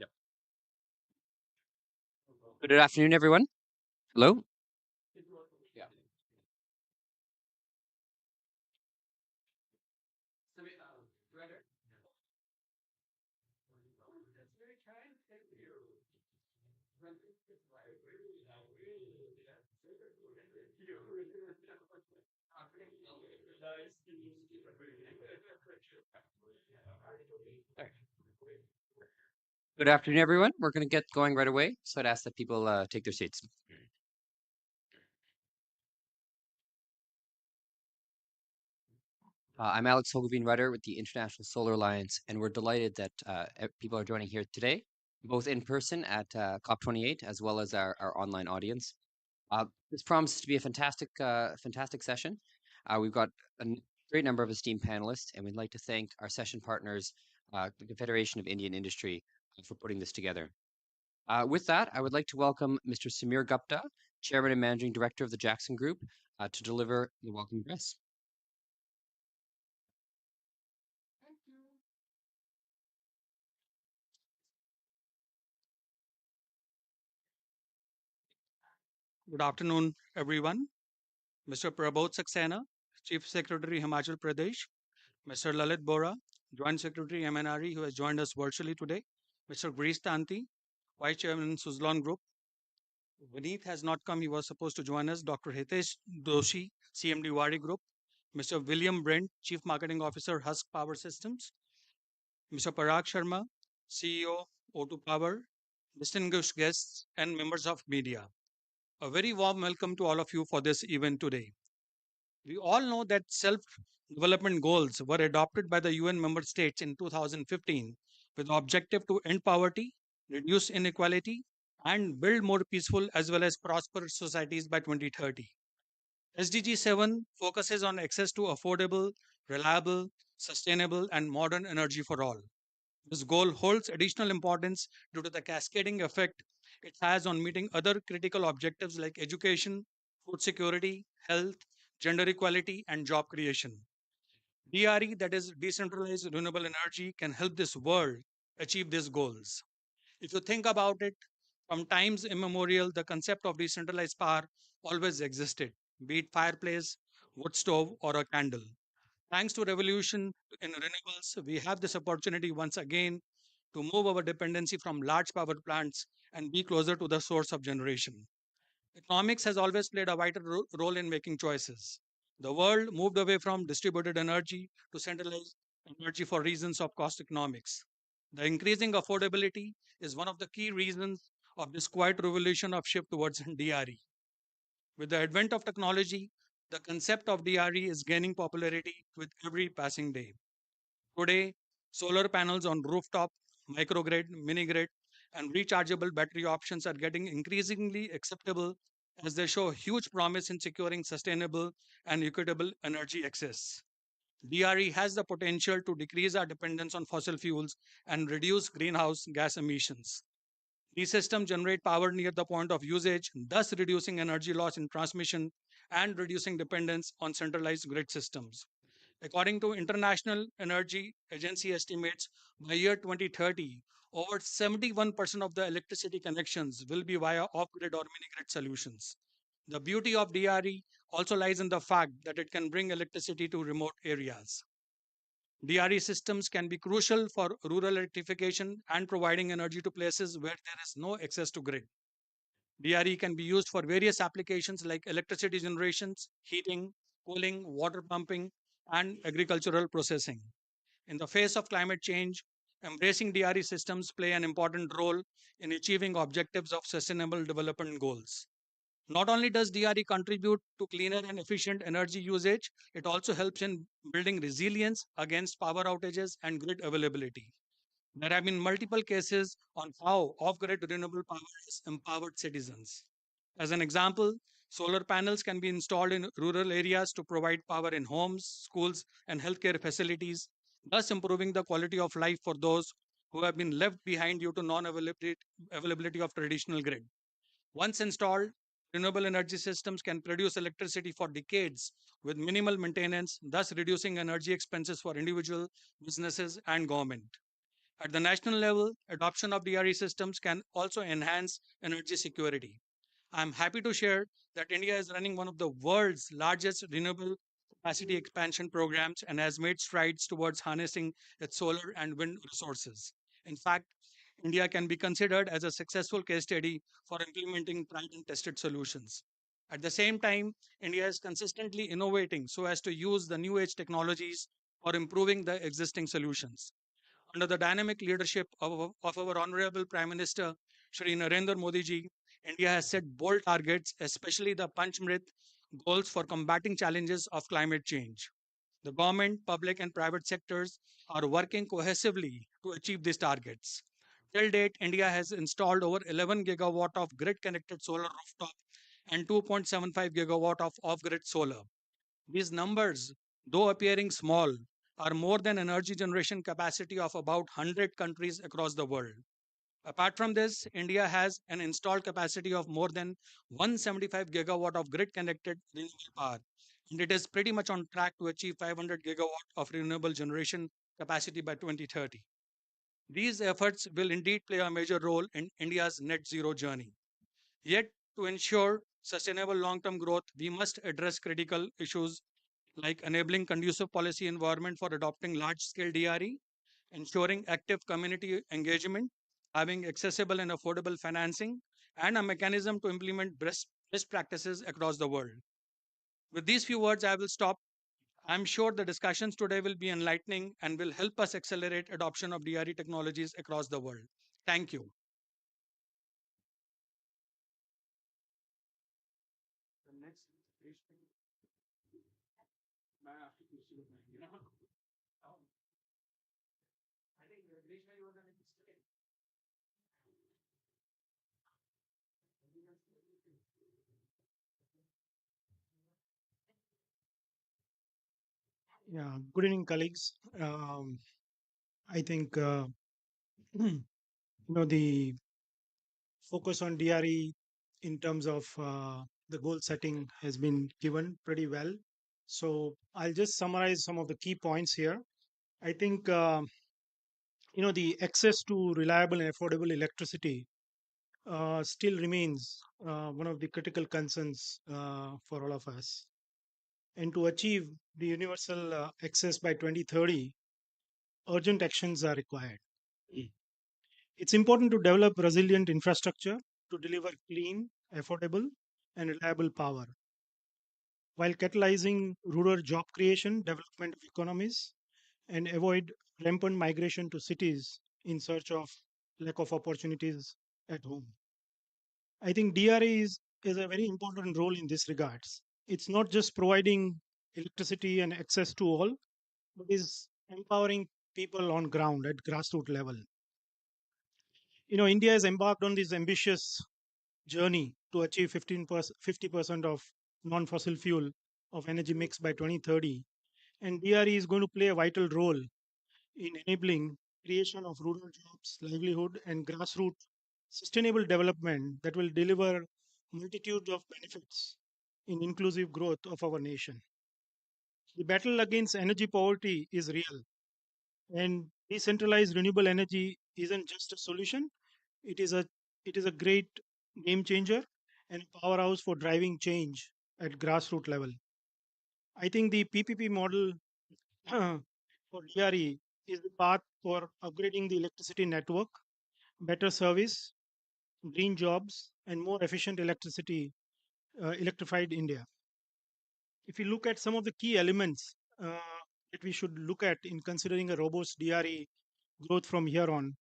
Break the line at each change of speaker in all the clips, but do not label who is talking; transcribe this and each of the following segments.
Yep. Good afternoon, everyone. Hello. Yeah. Good afternoon, everyone. We're going to get going right away. So I'd ask that people take their seats. I'm Alex Hogeveen Rutter with the International Solar Alliance, and we're delighted that people are joining here today, both in person at COP28 as well as our online audience. This promises to be a fantastic session. We've got great number of esteemed panelists, and we'd like to thank our session partners, the Confederation of Indian Industry, for putting this together. With that, I would like to welcome Mr. Samir Gupta, Chairman and Managing Director of the Jackson Group, to deliver the welcome address.
Good afternoon, everyone. Mr. Prabodh Saxena, Chief Secretary, Himachal Pradesh, Mr. Lalit Bora, Joint Secretary, MNRE, who has joined us virtually today, Mr. Grees Tanti, Vice Chairman, Suzlon Group. Vineet has not come, he was supposed to join us, Dr. Hitesh Doshi, CMD Wadi Group, Mr. William Brent, Chief Marketing Officer, Husk Power Systems, Mr. Parag Sharma, CEO, O2 Power, distinguished guests, and members of media. A very warm welcome to all of you for this event today. We all know that self development goals were adopted by the UN member states in 2015 with the objective to end poverty, reduce inequality, and build more peaceful as well as prosperous societies by 2030. SDG7 focuses on access to affordable, reliable, sustainable, and modern energy for all. This goal holds additional importance due to the cascading effect it has on meeting other critical objectives like education, food security, health, gender equality, and job creation. DRE, that is Decentralized Renewable Energy, can help this world achieve these goals. If you think about it, from times immemorial, the concept of decentralized power always existed, be it fireplace, wood stove, or a candle. Thanks to revolution in renewables, we have this opportunity once again to move our dependency from large power plants and be closer to the source of generation. Economics has always played a vital role in making choices. The world moved away from distributed energy to centralized energy for reasons of cost economics. The increasing affordability is one of the key reasons of this quiet revolution of shift towards DRE. With the advent of technology, the concept of DRE is gaining popularity with every passing day. Today, solar panels on rooftop, microgrid, mini grid, and rechargeable battery options are getting increasingly acceptable as they show huge promise in securing sustainable and equitable energy access. DRE has the potential to decrease our dependence on fossil fuels and reduce greenhouse gas emissions. These systems generate power near the point of usage, thus reducing energy loss in transmission and reducing dependence on centralized grid systems. According to International Energy Agency estimates, by year 2030, over 71% of the electricity connections will be via off-grid or mini-grid solutions. The beauty of DRE also lies in the fact that it can bring electricity to remote areas. DRE systems can be crucial for rural electrification and providing energy to places where there is no access to grid. DRE can be used for various applications like electricity generations, heating, cooling, water pumping, and agricultural processing. In the face of climate change, embracing DRE systems play an important role in achieving objectives of sustainable development goals. Not only does DRE contribute to cleaner and efficient energy usage, it also helps in building resilience against power outages and grid availability. There have been multiple cases on how off grid renewable power has empowered citizens. As an example, solar panels can be installed in rural areas to provide power in homes, schools, and healthcare facilities, thus improving the quality of life for those who have been left behind due to non availability of traditional grid. Once installed, renewable energy systems can produce electricity for decades with minimal maintenance, thus reducing energy expenses for individual businesses and government. At the national level, adoption of DRE systems can also enhance energy security. I'm happy to share that India is running one of the world's largest renewable capacity expansion programs and has made strides towards harnessing its solar and wind resources. In fact, India can be considered as a successful case study for implementing tried and tested solutions. At the same time, India is consistently innovating so as to use the new age technologies for improving the existing solutions. Under the dynamic leadership of our Honorable Prime Minister Shri Narendra Modi ji, India has set bold targets, especially the Panchmrit goals for combating challenges of climate change. The government, public, and private sectors are working cohesively to achieve these targets. Till date, India has installed over 11 gigawatt of grid connected solar rooftop and 2.75 gigawatt of off grid solar. These numbers, though appearing small, are more than energy generation capacity of about 100 countries across the world. Apart from this, India has an installed capacity of more than 175 gigawatt of grid connected renewable power, and it is pretty much on track to achieve 500 gigawatt of renewable generation capacity by 2030. These efforts will indeed play a major role in India's net zero journey. Yet, to ensure sustainable long term growth, we must address critical issues like enabling conducive policy environment for adopting large scale DRE, ensuring active community engagement, having accessible and affordable financing, and a mechanism to implement best practices across the world. With these few words, I will stop. I'm sure the discussions today will be enlightening and will help us accelerate adoption of DRE technologies across the world. Thank you.
Yeah, good evening, colleagues. I think the focus on DRE in terms of the goal setting has been given pretty well. So I'll just summarize some of the key points here. I think the access to reliable and affordable electricity still remains one of the critical concerns for all of us. And to achieve the universal access by 2030, urgent actions are required. It's important to develop resilient infrastructure to deliver clean, affordable, and reliable power while catalyzing rural job creation, development of economies, and avoid rampant migration to cities in search of lack of opportunities at home. I think DRA is a very important role in this regards. It's not just providing electricity and access to all, but is empowering people on ground at grassroots level. India has embarked on this ambitious journey to achieve 50% of non-fossil fuel of energy mix by 2030, and DRE is going to play a vital role in enabling creation of rural jobs, livelihood, and grassroots sustainable development that will deliver multitude of benefits in inclusive growth of our nation. The battle against energy poverty is real, and decentralized renewable energy isn't just a solution, it is a great game changer and a powerhouse for driving change at grassroots level. I think the PPP model for DRE is the path for upgrading the electricity network, better service, green jobs, and more efficient electrified India. If you look at some of the key elements that we should look at in considering a robust DRE growth from here on,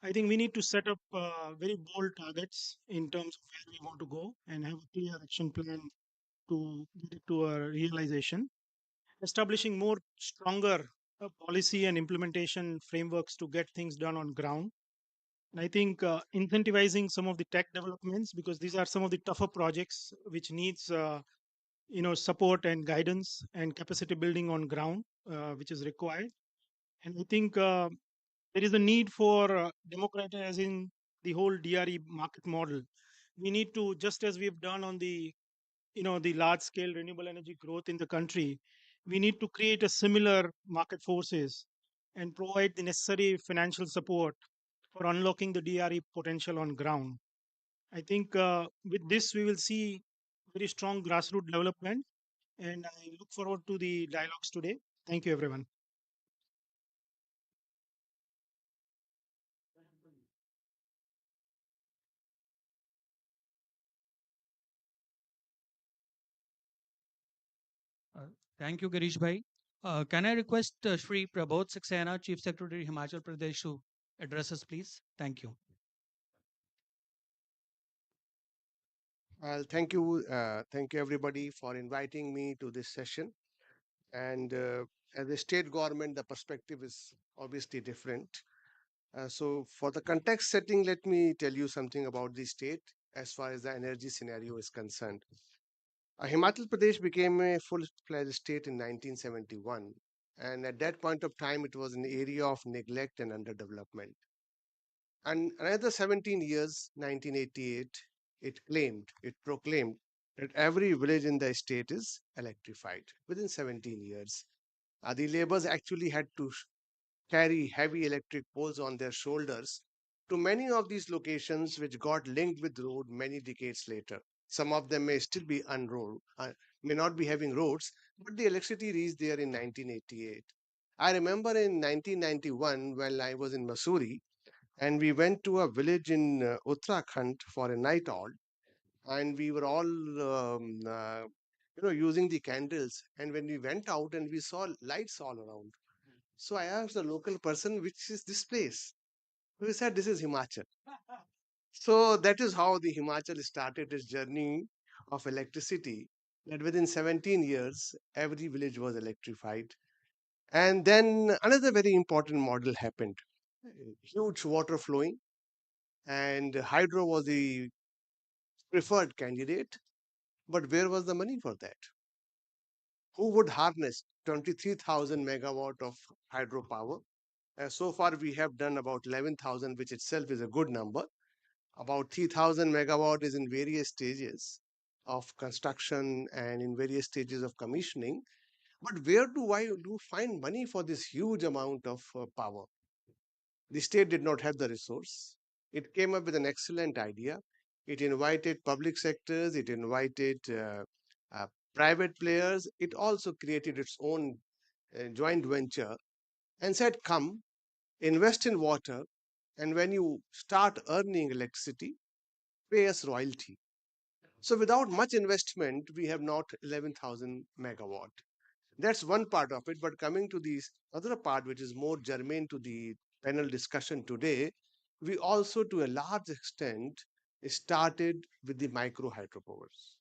I think we need to set up very bold targets in terms of where we want to go and have a clear action plan to get it to a realization. Establishing more stronger policy and implementation frameworks to get things done on ground. And I think incentivizing some of the tech developments, because these are some of the tougher projects which needs support and guidance and capacity building on ground, which is required. And I think there is a need for democratizing the whole DRE market model. We need to, just as we've done on the the large scale renewable energy growth in the country, we need to create a similar market forces and provide the necessary financial support for unlocking the DRE potential on ground. I think with this we will see very strong grassroots development, and I look forward to the dialogues today. Thank you, everyone.
Uh, Thank you, Girish Bhai. Can I request Shri Prabodh Saxena, Chief Secretary, Himachal Pradesh, to address us, please? Thank you.
Well, thank you everybody for inviting me to this session. And as a state government, the perspective is obviously different. So, for the context setting, let me tell you something about the state as far as the energy scenario is concerned. Himachal Pradesh became a full-fledged state in 1971, and at that point of time, it was an area of neglect and underdevelopment. And another 17 years, 1988, it proclaimed that every village in the state is electrified within 17 years. The laborers actually had to carry heavy electric poles on their shoulders to many of these locations, which got linked with road many decades later. Some of them may still be unroad, may not be having roads, but the electricity reached there in 1988. I remember in 1991 when I was in Missouri, and we went to a village in Uttarakhand for a night out, and we were all using the candles. And when we went out and we saw lights all around, so I asked the local person, which is this place? So he said, this is Himachal. So that is how the Himachal started its journey of electricity. That within 17 years, every village was electrified. And then another very important model happened. Huge water flowing, and hydro was the preferred candidate. But where was the money for that? Who would harness 23,000 megawatt of hydropower? So far, we have done about 11,000, which itself is a good number. About 3,000 megawatt is in various stages of construction and in various stages of commissioning. But where do I do find money for this huge amount of power? The state did not have the resource. It came up with an excellent idea. It invited public sectors, it invited uh, private players, it also created its own joint venture and said, come, invest in water, and when you start earning electricity, pay us royalty. So, without much investment, we have not 11,000 megawatt. That's one part of it. But coming to the other part, which is more germane to the panel discussion today, we also, to a large extent, started with the micro hydropowers.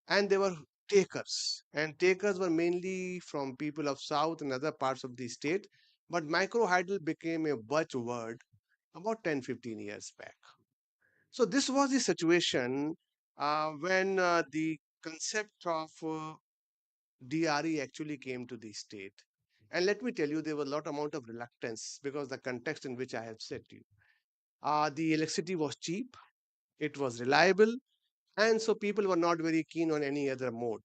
And they were takers. And takers were mainly from people of South and other parts of the state. But micro hydro became a buzzword about 10, 15 years back. So this was the situation when the concept of DRE actually came to the state. And let me tell you, there was a lot amount of reluctance because the context in which I have said to you. The electricity was cheap, it was reliable, and so people were not very keen on any other mode.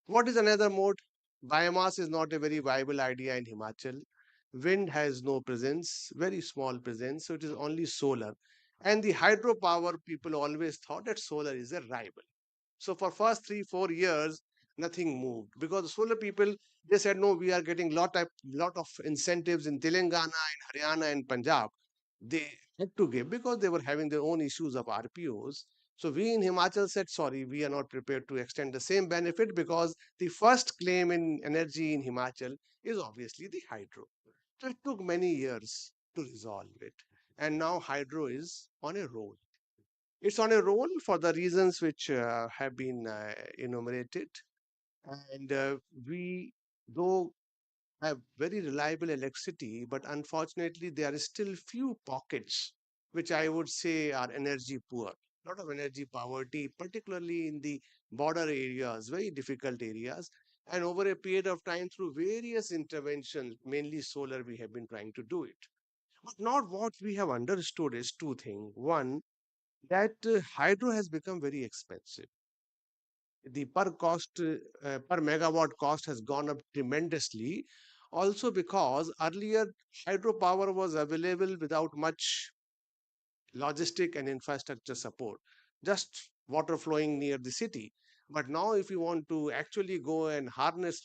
What is another mode? Biomass is not a very viable idea in Himachal. Wind has no presence, very small presence, so it is only solar. And the hydropower, people always thought that solar is a rival. So for first 3 4 years, nothing moved because the solar people, they said no, we are getting lot of incentives in Telangana, in Haryana, and Punjab. They had to give because they were having their own issues of RPOs. So we in Himachal said sorry, we are not prepared to extend the same benefit because the first claim in energy in Himachal is obviously the hydro. So it took many years to resolve it, and now hydro is on a roll. It's on a roll for the reasons which have been enumerated. And we, though have very reliable electricity, but unfortunately, there are still few pockets which I would say are energy poor. A lot of energy poverty, particularly in the border areas, very difficult areas. And over a period of time, through various interventions, mainly solar, we have been trying to do it. But not what we have understood is two things. One, that hydro has become very expensive. The per megawatt cost has gone up tremendously. Also because earlier hydropower was available without much logistic and infrastructure support, just water flowing near the city. But now, if you want to actually go and harness,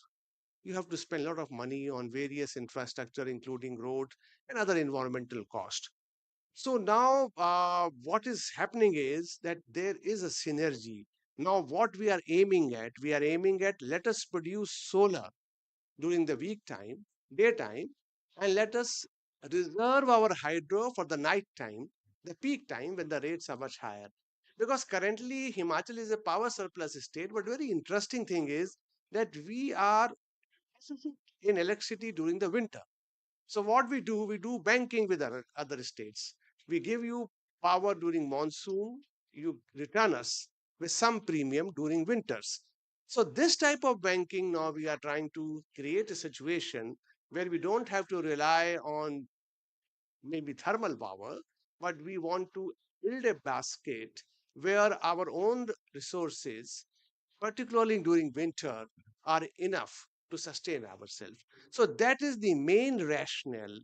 you have to spend a lot of money on various infrastructure, including roads and other environmental costs. So now, what is happening is that there is a synergy. Now, what we are aiming at, let us produce solar during the week time, daytime, and let us reserve our hydro for the night time, the peak time when the rates are much higher. Because currently Himachal is a power surplus state, but very interesting thing is that we are in electricity during the winter. So what we do banking with other states. We give you power during monsoon, you return us with some premium during winters. So this type of banking now we are trying to create a situation where we don't have to rely on maybe thermal power, but we want to build a basket where our own resources, particularly during winter, are enough to sustain ourselves. So that is the main rationale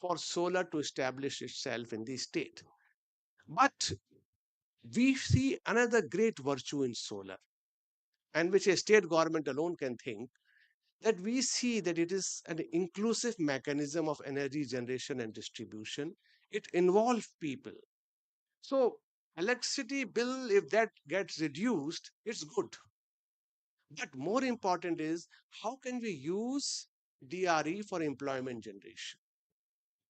for solar to establish itself in the state. But we see another great virtue in solar, and which a state government alone can think, that we see that it is an inclusive mechanism of energy generation and distribution. It involves people. So electricity bill, if that gets reduced, it's good. But more important is how can we use DRE for employment generation?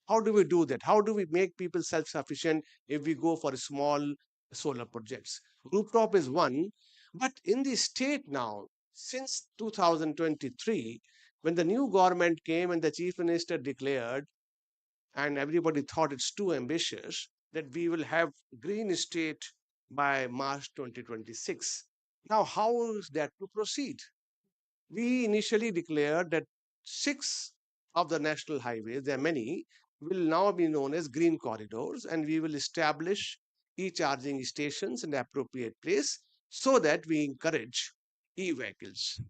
How do we do that? How do we make people self sufficient if we go for small solar projects? Rooftop is one, but in the state now, since 2023, when the new government came and the chief minister declared, and everybody thought it's too ambitious, that we will have green state by March 2026. Now, how is that to proceed? We initially declared that six of the national highways, there are many, will now be known as green corridors, and we will establish e-charging stations in the appropriate place so that we encourage e-vehicles.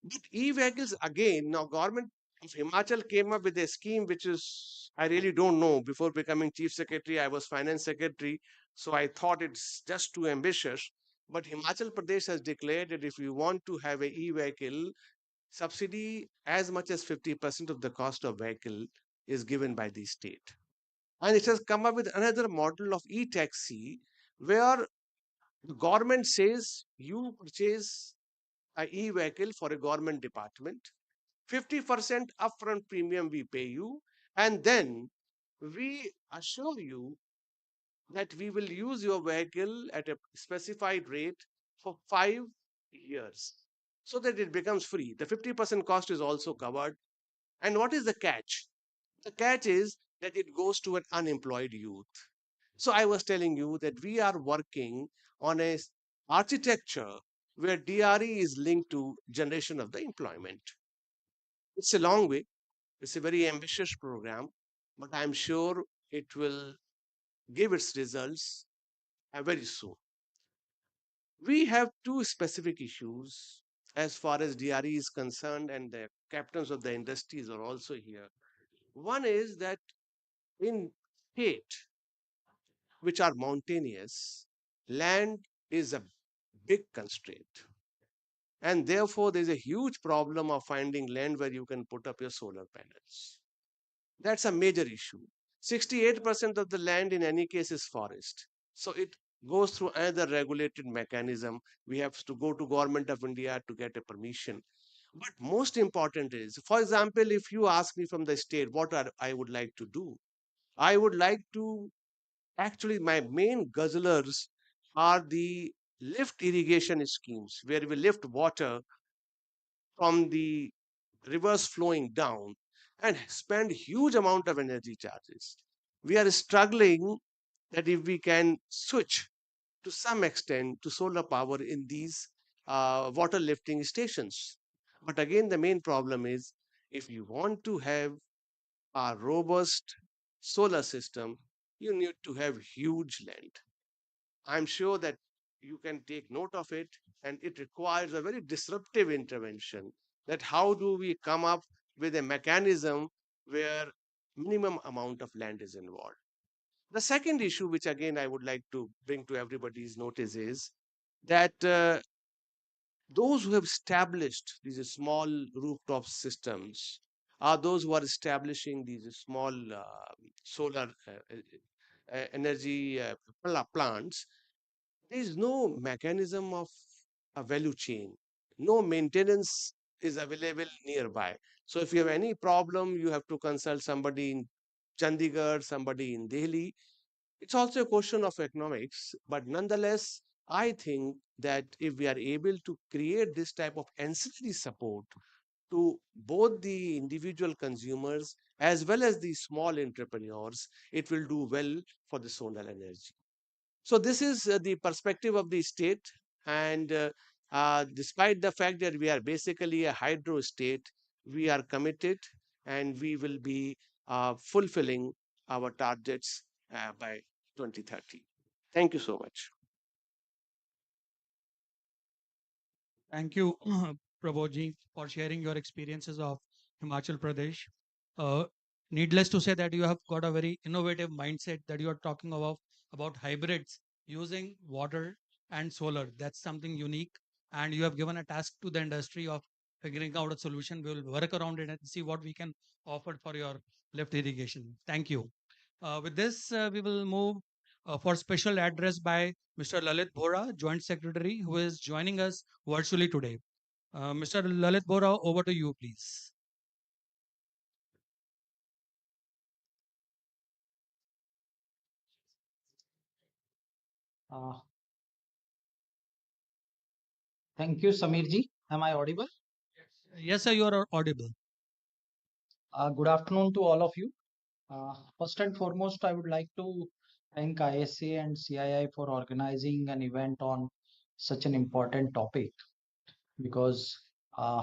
But e-vehicles again, now government of Himachal came up with a scheme which is, I really don't know. Before becoming chief secretary, I was finance secretary, so I thought it's just too ambitious. But Himachal Pradesh has declared that if you want to have a e-vehicle, subsidy as much as 50% of the cost of vehicle is given by the state. And it has come up with another model of e-taxi where the government says you purchase a e-vehicle for a government department, 50% upfront premium we pay you, and then we assure you that we will use your vehicle at a specified rate for 5 years so that it becomes free. The 50% cost is also covered. And what is the catch? The catch is that it goes to an unemployed youth. So I was telling you that we are working on a architecture where DRE is linked to generation of the employment. It's a long way. It's a very ambitious program, but I'm sure it will give its results very soon. We have two specific issues as far as DRE is concerned, and the captains of the industries are also here. One is that in state which are mountainous, land is a big constraint. And therefore, there's a huge problem of finding land where you can put up your solar panels. That's a major issue. 68% of the land in any case is forest. So it goes through another regulated mechanism. We have to go to Government of India to get a permission. But most important is, for example, if you ask me from the state what I would like to do, I would like to actually, my main guzzlers are the lift irrigation schemes where we lift water from the rivers flowing down and spend huge amount of energy charges. We are struggling that if we can switch to some extent to solar power in these water lifting stations. But again, the main problem is if you want to have a robust solar system, you need to have huge land. I'm sure that you can take note of it, and it requires a very disruptive intervention. That how do we come up with a mechanism where minimum amount of land is involved? The second issue, which again I would like to bring to everybody's notice, is that those who have established these small rooftop systems are those who are establishing these small solar energy plants. There is no mechanism of a value chain. No maintenance is available nearby. So if you have any problem, you have to consult somebody in Chandigarh, somebody in Delhi. It's also a question of economics, but nonetheless, I think that if we are able to create this type of ancillary support to both the individual consumers as well as the small entrepreneurs, it will do well for the solar energy. So this is the perspective of the state, and despite the fact that we are basically a hydro state, we are committed and we will be fulfilling our targets by 2030. Thank you so much.
Thank you, Prabodji, for sharing your experiences of Himachal Pradesh. Uh, Needless to say that you have got a very innovative mindset that you are talking about hybrids using water and solar. That's something unique, and you have given a task to the industry of figuring out a solution. We will work around it and see what we can offer for your lift irrigation. Thank you. With this, we will move for special address by Mr. Lalit Bhora, Joint Secretary, who is joining us virtually today. Mr. Lalit Bhora, over to you, please.
Uh, Thank you, Samirji. Am I audible?
Yes, sir, you are audible.
Good afternoon to all of you. First and foremost, I would like to thank ISA and CII for organizing an event on such an important topic because uh,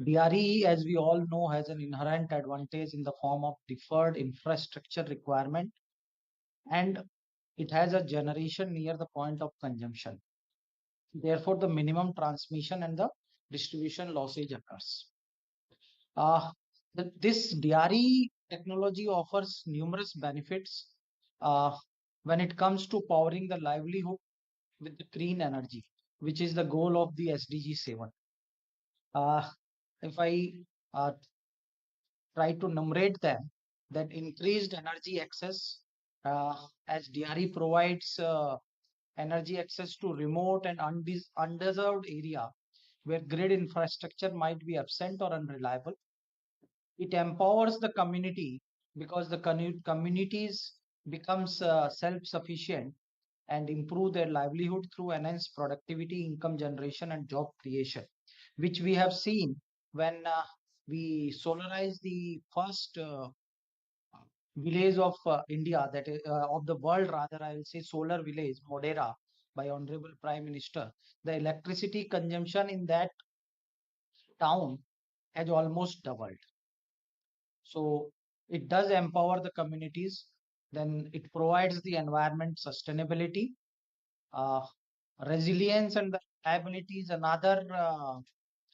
DRE, as we all know, has an inherent advantage in the form of deferred infrastructure requirement, and it has a generation near the point of consumption. Therefore, the minimum transmission and the distribution lossage occurs. Uh, this DRE technology offers numerous benefits uh, when it comes to powering the livelihood with the clean energy, which is the goal of the SDG7. If I uh, try to numerate them, that increased energy access, as DRE provides energy access to remote and undeserved area where grid infrastructure might be absent or unreliable. It empowers the community because the communities becomes self-sufficient and improve their livelihood through enhanced productivity, income generation, and job creation, which we have seen when we solarize the first village of India, that is of the world rather, I will say solar village, Modera, by Honorable Prime Minister. The electricity consumption in that town has almost doubled. So it does empower the communities. Then it provides the environment sustainability, uh, resilience, and the reliability is another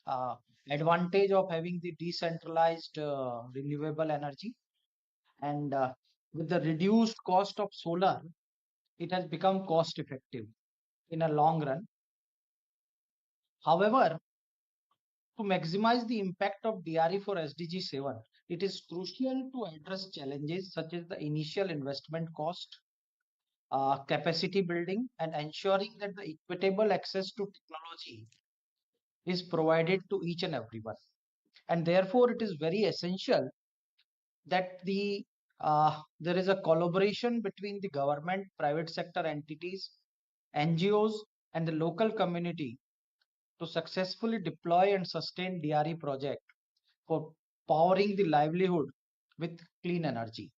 uh, advantage of having the decentralized renewable energy. And with the reduced cost of solar, it has become cost effective in a long run. However, to maximize the impact of DRE for SDG7, it is crucial to address challenges such as the initial investment cost, capacity building, and ensuring that the equitable access to technology is provided to each and everyone. And therefore, it is very essential that there is a collaboration between the government, private sector entities, NGOs, and the local community to successfully deploy and sustain DRE project for powering the livelihood with clean energy.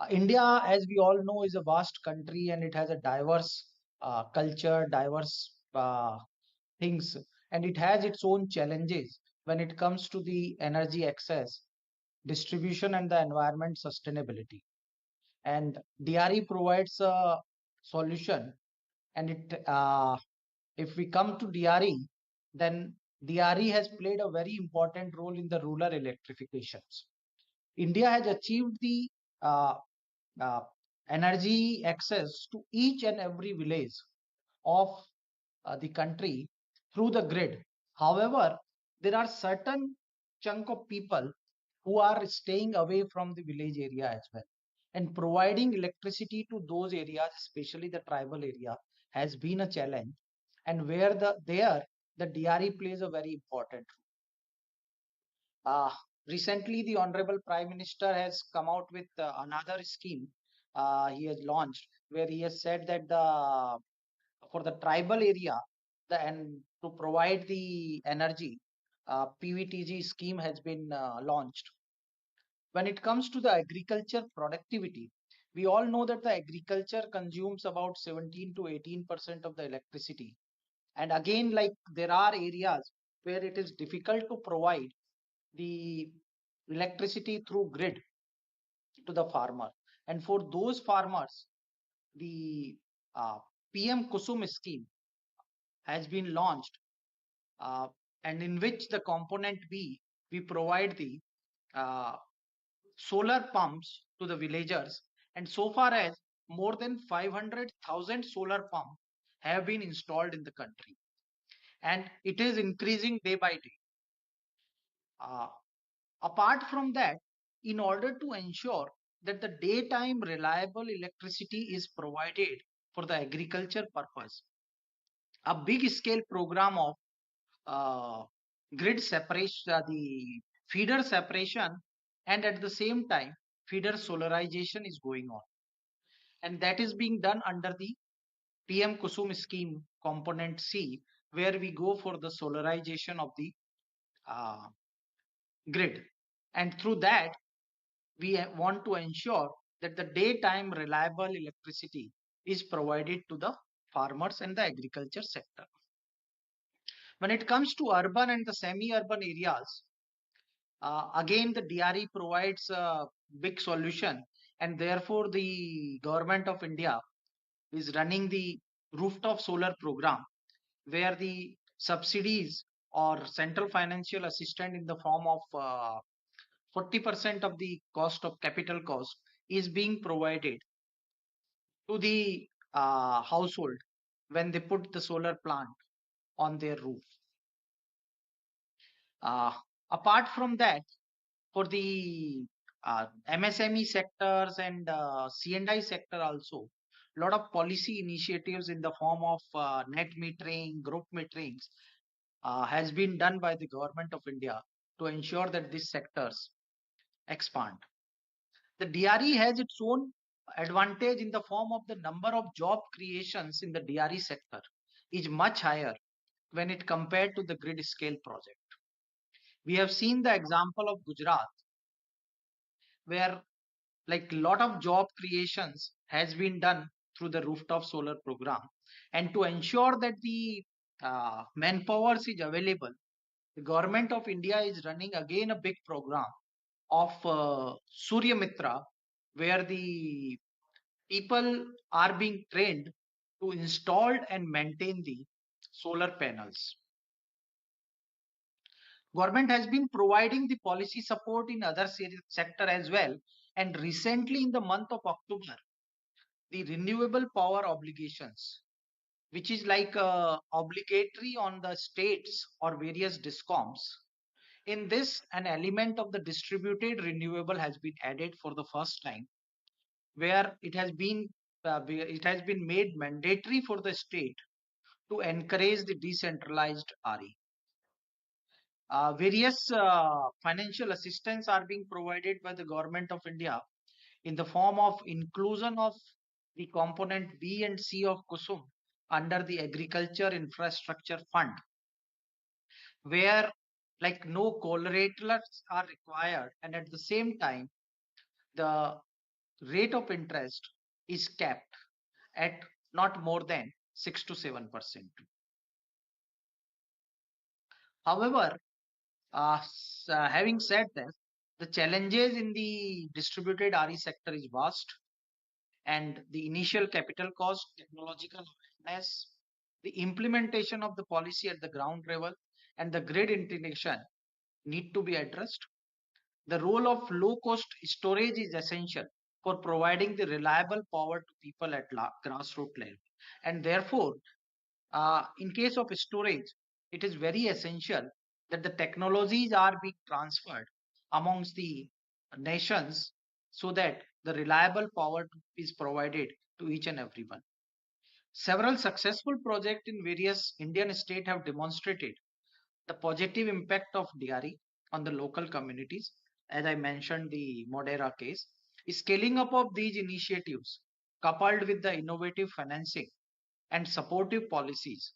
India, as we all know, is a vast country and it has a diverse culture, diverse things, and it has its own challenges when it comes to the energy access, distribution, and the environment sustainability. And DRE provides a solution. And if we come to DRE, then DRE has played a very important role in the rural electrifications. India has achieved the uh, uh, energy access to each and every village of the country through the grid. However, there are certain chunk of people who are staying away from the village area as well, and providing electricity to those areas, especially the tribal area, has been a challenge, and where the DRE plays a very important role. Recently, the Honorable Prime Minister has come out with another scheme he has launched, where he has said that for the tribal area, and to provide the energy, PVTG scheme has been launched. When it comes to the agriculture productivity, we all know that the agriculture consumes about 17 to 18% of the electricity. And again, like there are areas where it is difficult to provide the electricity through grid to the farmer. And for those farmers, the PM Kusum scheme has been launched, uh, and in which the component B, we provide the uh, solar pumps to the villagers. And so far as more than 500,000 solar pumps have been installed in the country, and it is increasing day by day. Apart from that, in order to ensure that the daytime reliable electricity is provided for the agriculture purpose, a big scale program of uh, grid separation, the feeder separation, and at the same time, feeder solarization is going on. And that is being done under the PM Kusum scheme component C, where we go for the solarization of the uh, grid. And through that, we want to ensure that the daytime reliable electricity is provided to the farmers and the agriculture sector. When it comes to urban and the semi-urban areas, again the DRE provides a big solution, and therefore the government of India is running the rooftop solar program, where the subsidies or central financial assistance in the form of 40% of the cost of capital cost is being provided to the household when they put the solar plant on their roof. Uh, Apart from that, for the MSME sectors and C&I sector also, a lot of policy initiatives in the form of net metering, group meterings has been done by the government of India to ensure that these sectors expand. The DRE has its own advantage in the form of the number of job creations in the DRE sector is much higher when it compared to the grid scale project. We have seen the example of Gujarat, where like lot of job creations has been done through the rooftop solar program. And to ensure that the manpower is available, the government of India is running again a big program of Surya Mitra, where the people are being trained to install and maintain the solar panels. Government has been providing the policy support in other sector as well, and recently in the month of October, the renewable power obligations, which is like obligatory on the states or various discoms. In this, an element of the distributed renewable has been added for the first time, where it has been made mandatory for the state to encourage the decentralized RE. Various financial assistance are being provided by the government of India in the form of inclusion of the component B and C of Kusum under the Agriculture Infrastructure Fund, where like no collaterals are required, and at the same time, the rate of interest is capped at not more than 6 to 7%. However, having said that, the challenges in the distributed RE sector is vast, and the initial capital cost, technological awareness, the implementation of the policy at the ground level, and the grid integration need to be addressed. The role of low cost storage is essential for providing the reliable power to people at grassroots level. And therefore, in case of storage, it is very essential that the technologies are being transferred amongst the nations so that the reliable power is provided to each and everyone. Several successful projects in various Indian states have demonstrated the positive impact of DRE on the local communities. As I mentioned, the Modera case, scaling up of these initiatives, coupled with the innovative financing and supportive policies,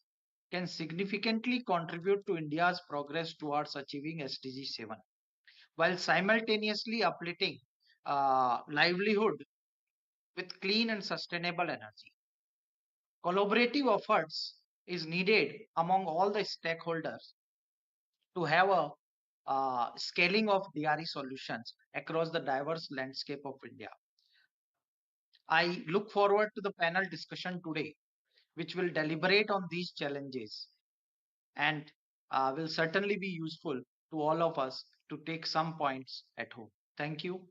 can significantly contribute to India's progress towards achieving SDG7, while simultaneously uplifting livelihood with clean and sustainable energy. Collaborative efforts is needed among all the stakeholders to have a scaling of DRE solutions across the diverse landscape of India. I look forward to the panel discussion today, which will deliberate on these challenges and will certainly be useful to all of us to take some points at home. Thank you.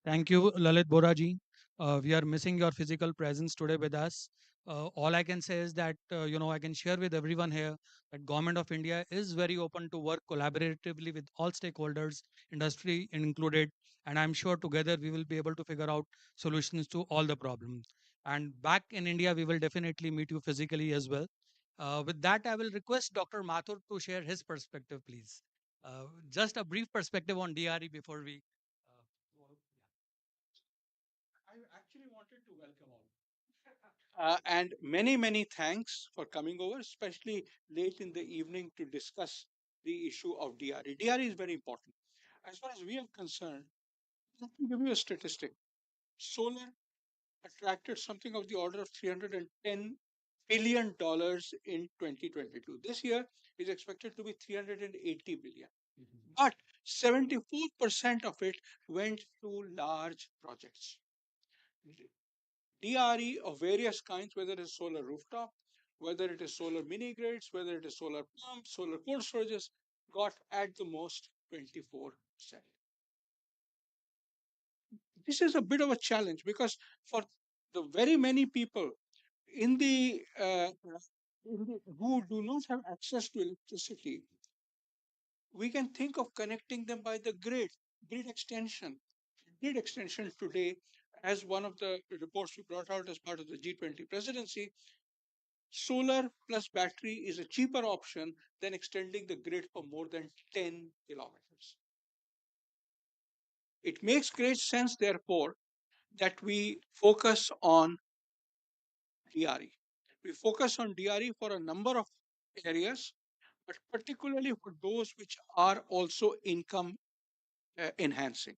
Thank you, Lalit Boraji. We are missing your physical presence today with us. All I can say is that I can share with everyone here that Government of India is very open to work collaboratively with all stakeholders, industry included, and I'm sure together we will be able to figure out solutions to all the problems. And back in India, we will definitely meet you physically as well. With that, I will request Dr. Mathur to share his perspective, please. Just a brief perspective on DRE before we.
I actually wanted to welcome all. And many, many thanks for coming over, especially late in the evening to discuss the issue of DRE. DRE is very important. As far as we are concerned, let me give you a statistic. Solar attracted something of the order of $310 billion in 2022. This year is expected to be 380 billion. But 74% of it went to large projects. DRE of various kinds, whether it is solar rooftop, whether it is solar mini grids, whether it is solar pumps, solar cold storages, got at the most 24%. This is a bit of a challenge because for the very many people in who do not have access to electricity, we can think of connecting them by the grid extension. Grid extension today, as one of the reports we brought out as part of the G20 presidency, solar plus battery is a cheaper option than extending the grid for more than 10 kilometers. It makes great sense, therefore, that we focus on DRE. We focus on DRE for a number of areas, but particularly for those which are also income enhancing.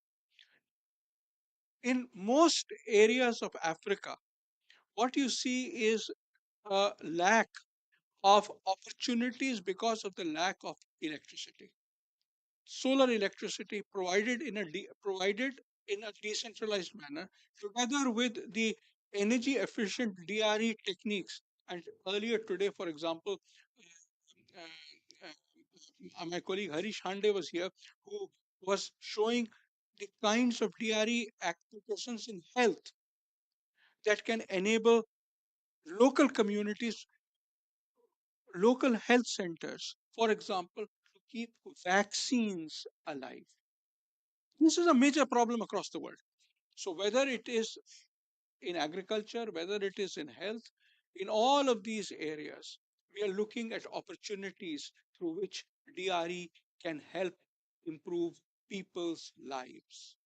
In most areas of Africa, what you see is a lack of opportunities because of the lack of electricity. Solar electricity provided in a decentralized manner, together with the energy efficient DRE techniques. And earlier today, for example, my colleague Harish Hande was here, who was showing the kinds of DRE applications in health that can enable local communities, local health centers, for example, to keep vaccines alive. This is a major problem across the world. So whether it is in agriculture, whether it is in health, in all of these areas, we are looking at opportunities through which DRE can help improve people's lives.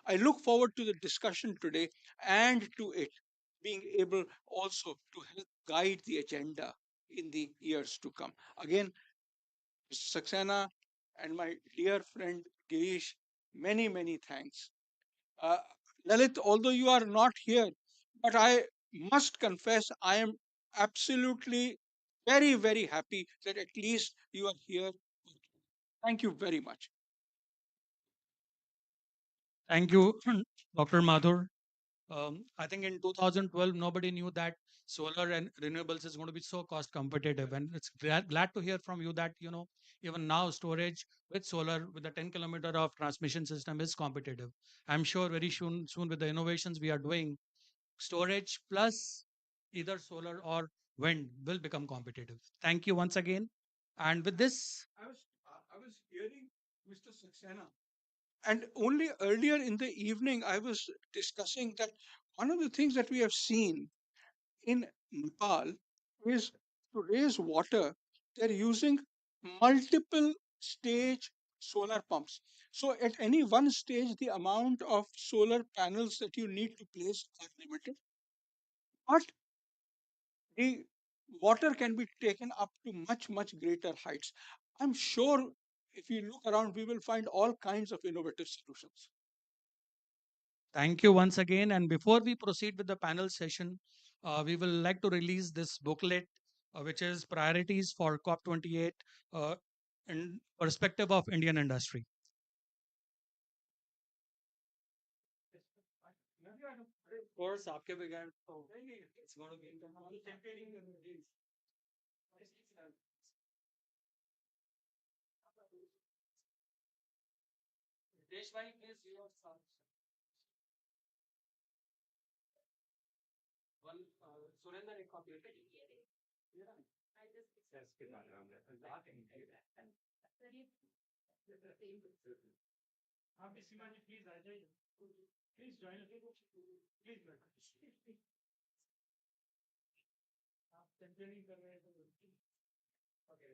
I look forward to the discussion today and to it being able also to help guide the agenda in the years to come. Again, Mr. Saxena and my dear friend Girish, many, many thanks. Uh, Lalit, although you are not here, but I must confess, I am absolutely very, very happy that at least you are here. Thank you very much.
Thank you, Dr. Madhur. I think in 2012, nobody knew that solar and renewables is going to be so cost competitive. And it's glad to hear from you that, even now storage with solar with the 10-kilometer of transmission system is competitive. I'm sure very soon with the innovations we are doing, storage plus either solar or wind will become competitive. Thank you once again. And with this,
I was hearing Mr. Saxena, and only earlier in the evening, I was discussing that one of the things that we have seen in Nepal is to raise water, they're using multiple stage solar pumps. So at any one stage, the amount of solar panels that you need to place are limited, but the water can be taken up to much, much greater heights. I'm sure if we look around, we will find all kinds of innovative solutions.
thank you once again. And before we proceed with the panel session, we will like to release this booklet, which is Priorities for COP28 uh, in perspective of Indian industry. Of course, आपके बगैर तो it's going to be Ritesh bhai, please you are one Surendra एक copy yeah. Yes, के बाद हम आप भी सीमा जी please आ जाइए प्लीज ज्वाइन प्लीज आप सेंटरिंग कर रहे हैं तो okay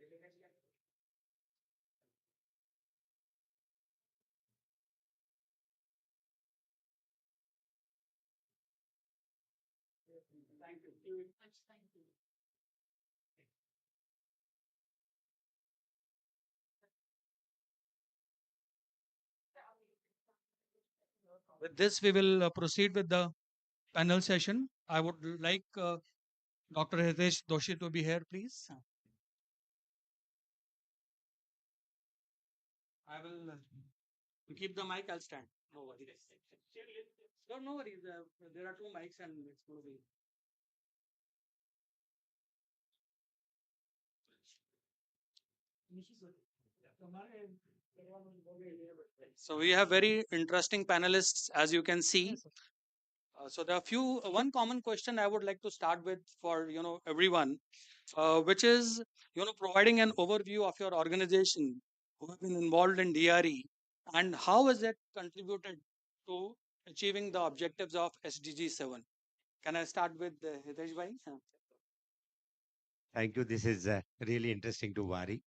thank you thank you with this we will proceed with the panel session. I would like Dr. Hitesh Doshi to be here, please. I will keep the mic. I'll stand. No worries. No, no worries. There are two mics and it's going to be. So we have very interesting panelists, as you can see. So there are one common question I would like to start with for everyone, which is providing an overview of your organization who have been involved in DRE and how has that contributed to achieving the objectives of SDG7. Can I start with Hitesh bhai?
Thank you. This is really interesting to worry.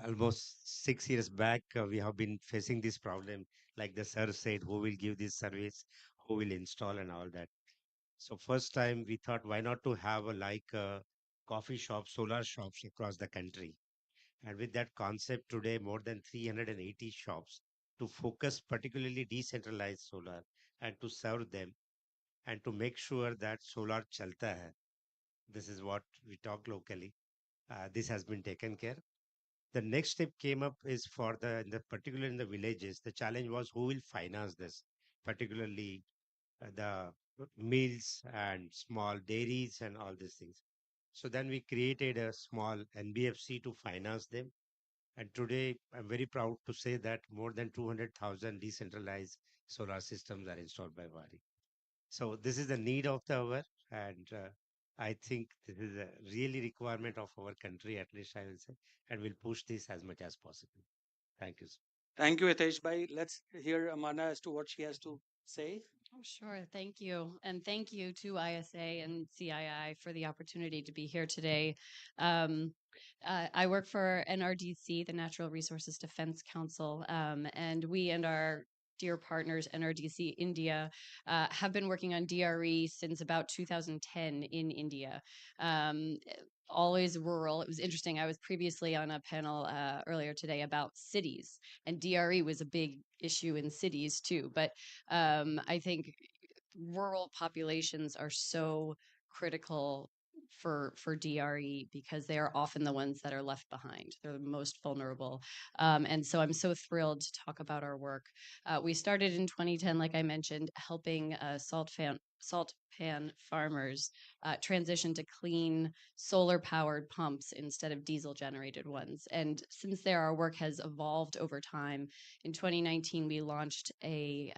Almost 6 years back, we have been facing this problem. Like the sir said, who will give this service, who will install, and all that. So first time we thought, why not to have coffee shops, solar shops across the country. And with that concept today, more than 380 shops to focus particularly decentralized solar and to serve them and to make sure that solar chalta hai. This is what we talk locally. This has been taken care. The next step came up is for particularly in the villages. The challenge was who will finance this, particularly the mills and small dairies and all these things. So then we created a small NBFC to finance them. And today I'm very proud to say that more than 200,000 decentralized solar systems are installed by Wari. So this is the need of the hour, and I think this is a really requirement of our country, at least I will say, and we'll push this as much as possible. Thank you.
Thank you, Hitesh bhai. Let's hear Amana as to what she has to say.
Oh, sure. Thank you. And thank you to ISA and CII for the opportunity to be here today. I work for NRDC, the Natural Resources Defense Council, and we and our dear partners, NRDC India, have been working on DRE since about 2010 in India. always rural. It was interesting. I was previously on a panel earlier today about cities, and DRE was a big issue in cities too. But I think rural populations are so critical for DRE because they are often the ones that are left behind. They're the most vulnerable. And so I'm so thrilled to talk about our work. We started in 2010, like I mentioned, helping salt pan farmers transition to clean solar powered pumps instead of diesel generated ones. And since there, our work has evolved over time. In 2019, we launched an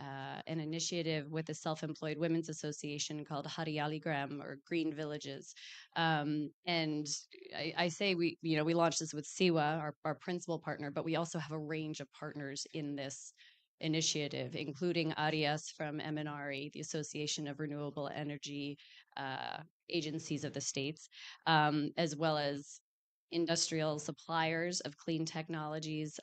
initiative with the Self-Employed Women's Association called Haryaligram, or Green Villages. And I say we launched this with Siwa, our principal partner, but we also have a range of partners in this initiative, including Arias from MNRE, the Association of Renewable Energy Agencies of the States, as well as industrial suppliers of clean technologies,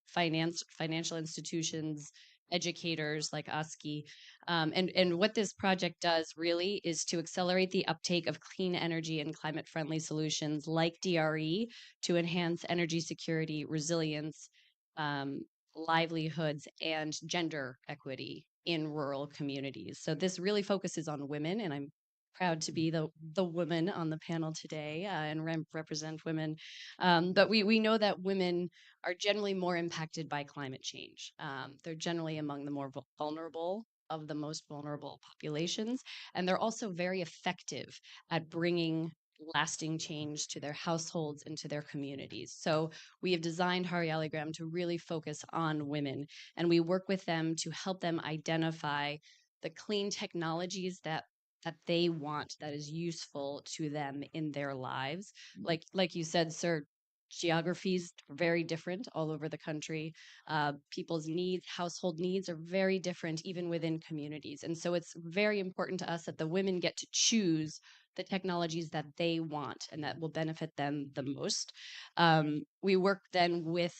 financial institutions, educators like ASCII. And what this project does really is to accelerate the uptake of clean energy and climate friendly solutions like DRE to enhance energy security, resilience, um, livelihoods, and gender equity in rural communities. So this really focuses on women, and I'm proud to be the woman on the panel today and represent women. But we know that women are generally more impacted by climate change. They're generally among the more vulnerable of the most vulnerable populations, and they're also very effective at bringing lasting change to their households and to their communities. So we have designed Haryaligram to really focus on women, and we work with them to help them identify the clean technologies that they want, that is useful to them in their lives. Like you said, sir, geographies are very different all over the country. People's needs, household needs are very different even within communities. And so it's very important to us that the women get to choose the technologies that they want and that will benefit them the most. We work then with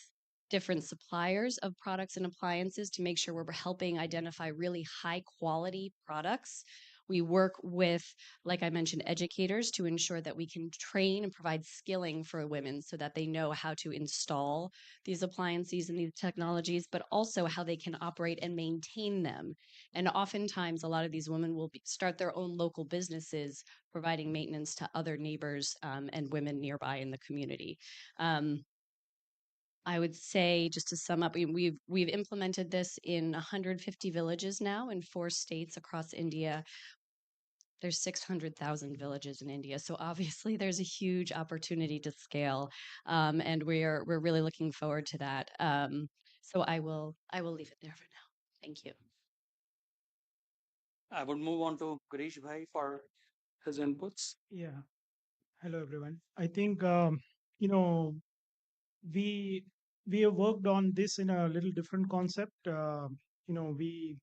different suppliers of products and appliances to make sure we're helping identify really high quality products. We work with, like I mentioned, educators to ensure that we can train and provide skilling for women so that they know how to install these appliances and these technologies, but also how they can operate and maintain them. And oftentimes, a lot of these women will start their own local businesses, providing maintenance to other neighbors and women nearby in the community. I would say, just to sum up, we've implemented this in 150 villages now in 4 states across India. There's 600,000 villages in India, so obviously there's a huge opportunity to scale, and we're really looking forward to that. So I will leave it there for now. Thank you.
I would move on to Girish Bhai for his inputs.
Yeah. Hello, everyone. I think we we have worked on this in a little different concept. We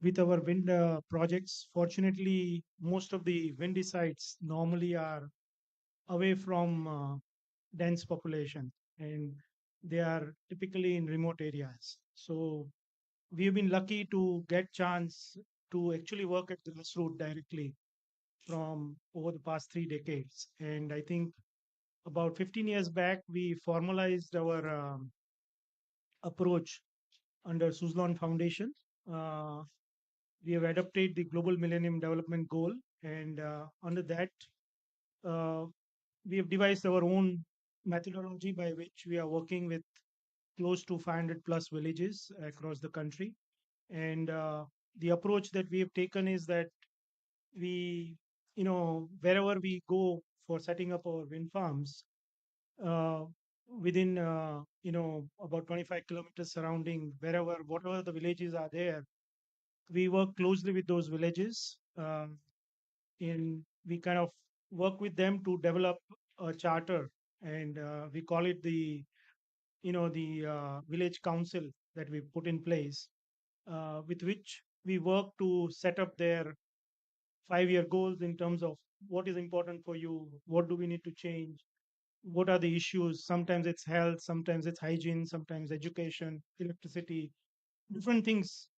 with our wind projects. Fortunately, most of the windy sites normally are away from dense population, and they are typically in remote areas. So we have been lucky to get chance to actually work at grassroots directly from over the past 3 decades. And I think about 15 years back, we formalized our approach under Suzlon Foundation. Uh, we have adopted the Global Millennium Development Goal, and under that, uh, we have devised our own methodology by which we are working with close to 500 plus villages across the country. And the approach that we have taken is that we, wherever we go for setting up our wind farms, uh, within, about 25 kilometers surrounding wherever, whatever the villages are there, we work closely with those villages. In We kind of work with them to develop a charter, and we call it the village council that we put in place, with which we work to set up their 5-year goals in terms of what is important for you, what do we need to change, what are the issues. Sometimes it's health, sometimes it's hygiene, sometimes education, electricity, different things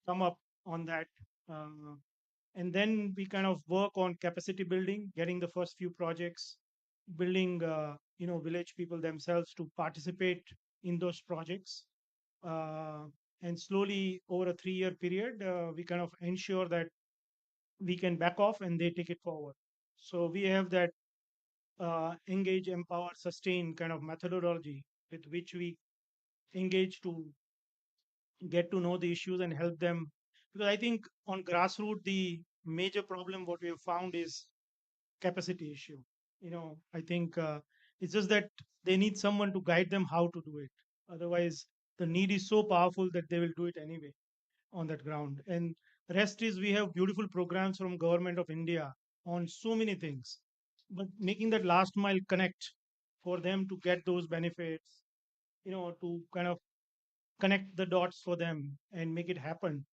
come up on that. Uh, And then we kind of work on capacity building, getting the first few projects, building, village people themselves to participate in those projects. Uh, and slowly over a 3-year period, we kind of ensure that we can back off and they take it forward. So we have that engage, empower, sustain kind of methodology with which we engage to get to know the issues and help them. Because I think on grassroots, the major problem what we have found is capacity issue. I think it's just that they need someone to guide them how to do it. Otherwise, the need is so powerful that they will do it anyway on that ground. And rest is we have beautiful programs from government of India on so many things, but making that last mile connect for them to get those benefits, to kind of connect the dots for them and make it happen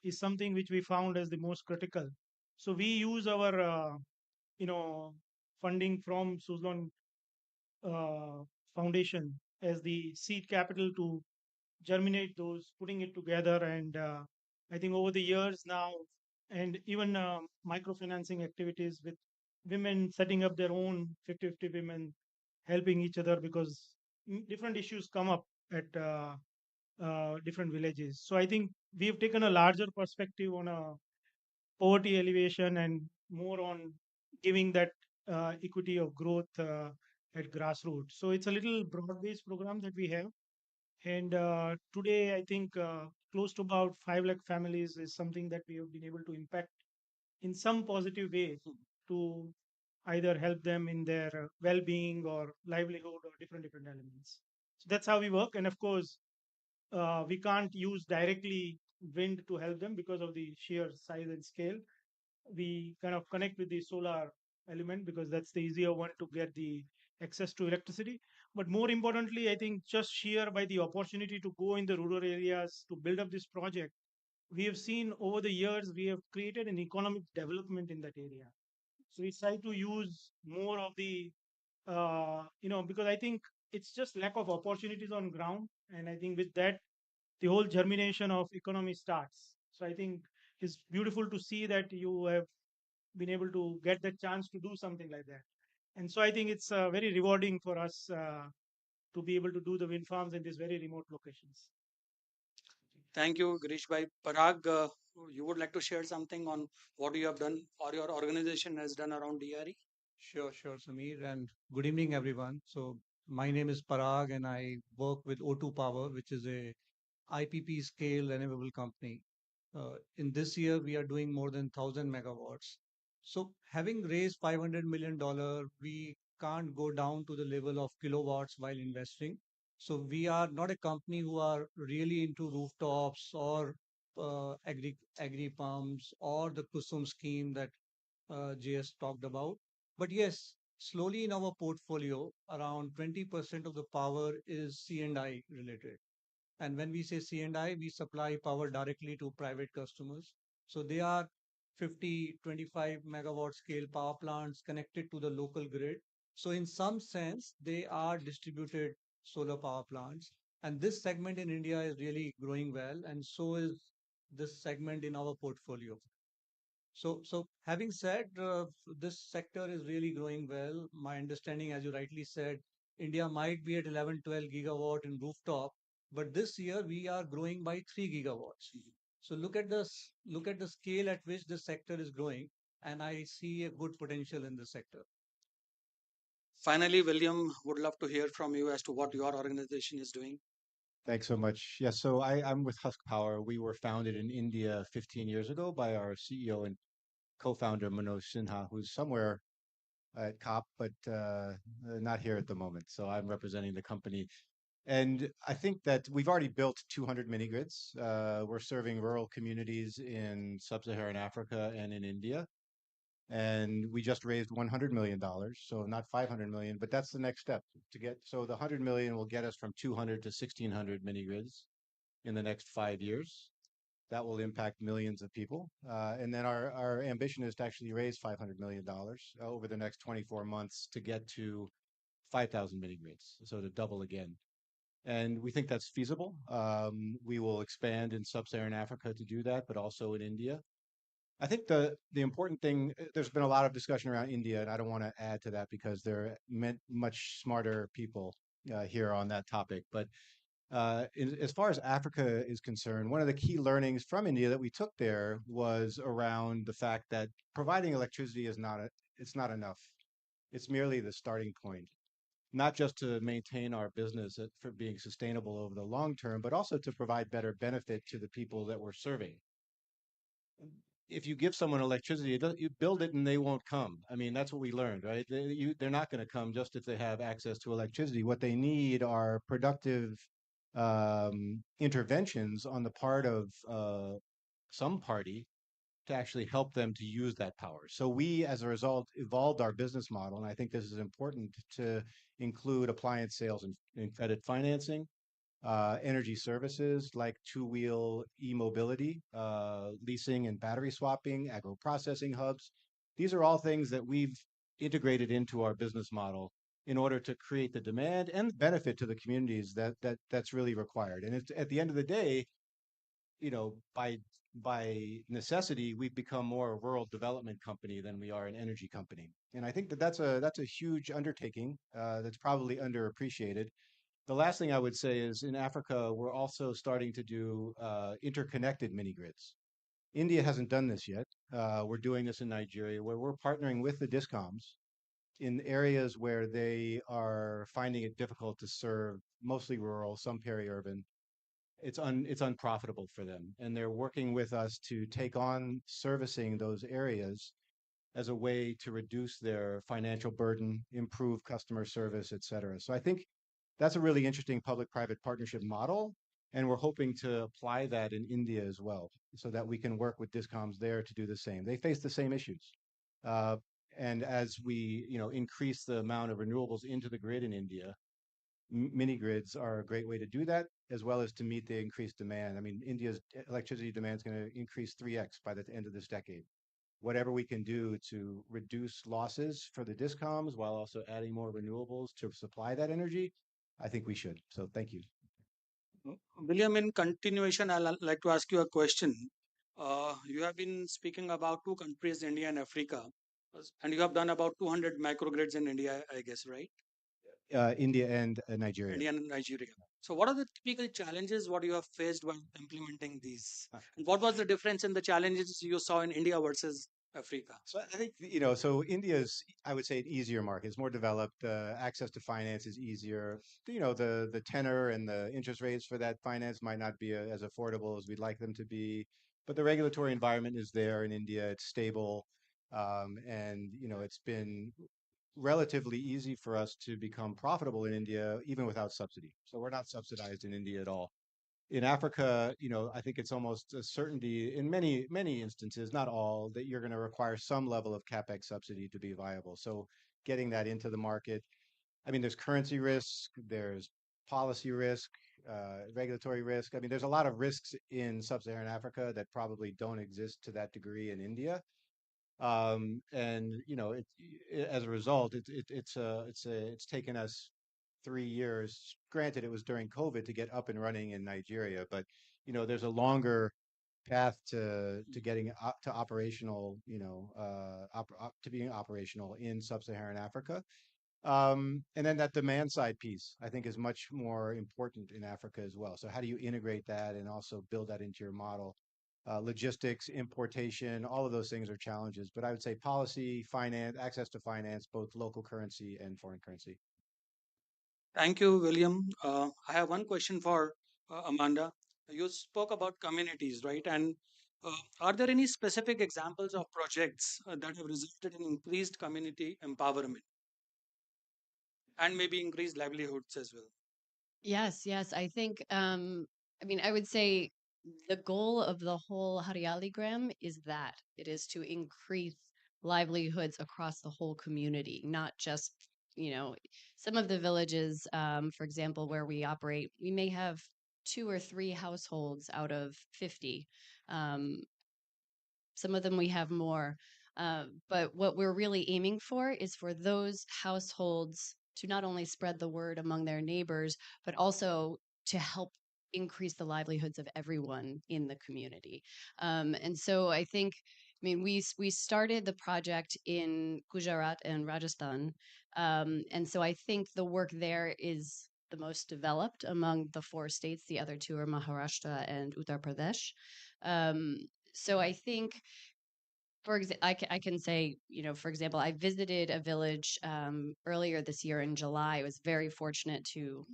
is something which we found as the most critical. So we use our you know funding from Suzlon Foundation as the seed capital to germinate those, putting it together. And I think over the years now, and even microfinancing activities with women setting up their own 50-50 women helping each other because different issues come up at different villages. So I think we have taken a larger perspective on a poverty elevation and more on giving that equity of growth at grassroots. So it's a little broad-based program that we have. And today, I think close to about 5 lakh families is something that we have been able to impact in some positive way to either help them in their well-being or livelihood or different elements. So that's how we work. And of course, we can't use directly wind to help them because of the sheer size and scale. We kind of connect with the solar element because that's the easier one to get the access to electricity. But more importantly, I think just sheer by the opportunity to go in the rural areas to build up this project, we have seen over the years we have created an economic development in that area. So we try to use more of the because I think it's just lack of opportunities on ground, and I think with that the whole germination of economy starts. So I think it's beautiful to see that you have been able to get the chance to do something like that. And so I think it's very rewarding for us to be able to do the wind farms in these very remote locations.
Thank you, Girish Bhai. Parag, you would like to share something on what you have done or your organization has done around DRE?
Sure, Sameer, and good evening, everyone. So, my name is Parag, and I work with O2 Power, which is a IPP scale renewable company. In this year, we are doing more than 1,000 megawatts. So, having raised $500 million, we can't go down to the level of kilowatts while investing. So, we are not a company who are really into rooftops or agri pumps or the Kusum scheme that JS talked about. But yes, slowly in our portfolio, around 20% of the power is C&I related. And when we say C&I, we supply power directly to private customers. So they are 50, 25 megawatt scale power plants connected to the local grid. So in some sense, they are distributed solar power plants. And this segment in India is really growing well. And so is this segment in our portfolio. So having said, this sector is really growing well. My understanding, as you rightly said, India might be at 11, 12 gigawatt in rooftop, but this year we are growing by 3 gigawatts. So look at the scale at which this sector is growing, and I see a good potential in this sector.
Finally, William, would love to hear from you as to what your organization is doing.
Thanks so much. Yeah, so I'm with Husk Power. We were founded in India 15 years ago by our CEO and co-founder Manoj Sinha, who's somewhere at COP, but not here at the moment. So I'm representing the company. And I think that we've already built 200 mini grids. We're serving rural communities in sub-Saharan Africa and in India. And we just raised $100 million, so not 500 million, but that's the next step to get. So the 100 million will get us from 200 to 1,600 mini grids in the next 5 years. That will impact millions of people. And then our ambition is to actually raise $500 million over the next 24 months to get to 5,000 mini grids, so to double again. And we think that's feasible. We will expand in sub-Saharan Africa to do that, but also in India. I think the important thing, there's been a lot of discussion around India, and I don't want to add to that because they're much smarter people here on that topic. But as far as Africa is concerned, one of the key learnings from India that we took there was around the fact that providing electricity is it's not enough. It's merely the starting point, not just to maintain our business for being sustainable over the long term, but also to provide better benefit to the people that we're serving. If you give someone electricity, you build it and they won't come. I mean, that's what we learned, right? They're not going to come just if they have access to electricity. What they need are productive interventions on the part of some party to actually help them to use that power. So we, as a result, evolved our business model, and I think this is important to include appliance sales and credit financing, energy services like two-wheel e-mobility, leasing and battery swapping, agro-processing hubs. These are all things that we've integrated into our business model in order to create the demand and the benefit to the communities that's really required. And it's at the end of the day, by necessity, we've become more a rural development company than we are an energy company. And I think that's a huge undertaking that's probably underappreciated. The last thing I would say is in Africa, we're also starting to do interconnected mini grids. India hasn't done this yet. We're doing this in Nigeria, where we're partnering with the discoms in areas where they are finding it difficult to serve, mostly rural, some peri-urban. It's unprofitable for them, and they're working with us to take on servicing those areas as a way to reduce their financial burden, improve customer service, et cetera. So I think that's a really interesting public-private partnership model, and we're hoping to apply that in India as well, so that we can work with discoms there to do the same. They face the same issues. And as we, increase the amount of renewables into the grid in India, mini grids are a great way to do that, as well as to meet the increased demand. I mean, India's electricity demand is going to increase 3x by the end of this decade. Whatever we can do to reduce losses for the discoms while also adding more renewables to supply that energy, I think we should. So thank you.
William, in continuation, I'd like to ask you a question. You have been speaking about two countries, India and Africa, and you have done about 200 microgrids in India, I guess, right?
India and Nigeria.
India and Nigeria. So what are the typical challenges what you have faced while implementing these? And what was the difference in the challenges you saw in India versus Africa?
So I think, so India's, I would say, an easier market. It's more developed. Access to finance is easier. The tenor and the interest rates for that finance might not be as affordable as we'd like them to be, but the regulatory environment is there in India. It's stable, and it's been relatively easy for us to become profitable in India, even without subsidy. So we're not subsidized in India at all. In Africa, I think it's almost a certainty in many instances, not all, that you're going to require some level of capex subsidy to be viable. So getting that into the market, I mean, there's currency risk, there's policy risk, regulatory risk. I mean, there's a lot of risks in sub-Saharan Africa that probably don't exist to that degree in India. And as a result, it's taken us 3 years. Granted, it was during COVID to get up and running in Nigeria, but there's a longer path to getting to operational, to being operational in sub-Saharan Africa. And then that demand side piece, I think, is much more important in Africa as well. So how do you integrate that and also build that into your model? Logistics, importation, all of those things are challenges. But I would say policy, finance, access to finance, both local currency and foreign currency.
Thank you, William. I have one question for Amanda. You spoke about communities, right? And are there any specific examples of projects that have resulted in increased community empowerment and maybe increased livelihoods as well?
Yes, yes. I think, I would say the goal of the whole Haryaligram is that it is to increase livelihoods across the whole community, not just, some of the villages, for example, where we operate, we may have 2 or 3 households out of 50. Some of them we have more. But what we're really aiming for is for those households to not only spread the word among their neighbors, but also to help increase the livelihoods of everyone in the community. And so I think, mean, we started the project in Gujarat and Rajasthan, and so I think the work there is the most developed among the four states. The other two are Maharashtra and Uttar Pradesh. Um, so I think, for example, I can say, for example, I visited a village earlier this year in July. I was very fortunate to,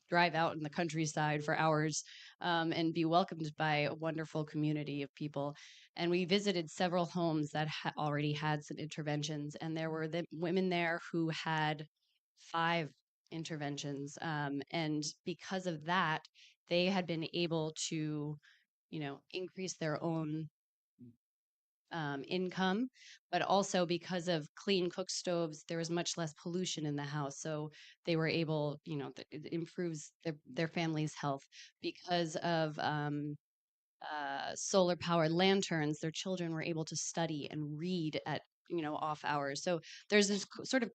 drive out in the countryside for hours and be welcomed by a wonderful community of people. And we visited several homes that already had some interventions, and there were women there who had 5 interventions. And because of that, they had been able to, increase their own income, but also because of clean cook stoves, there was much less pollution in the house. So they were able, it improves their family's health. Because of solar powered lanterns, their children were able to study and read at, off hours. So there's this sort of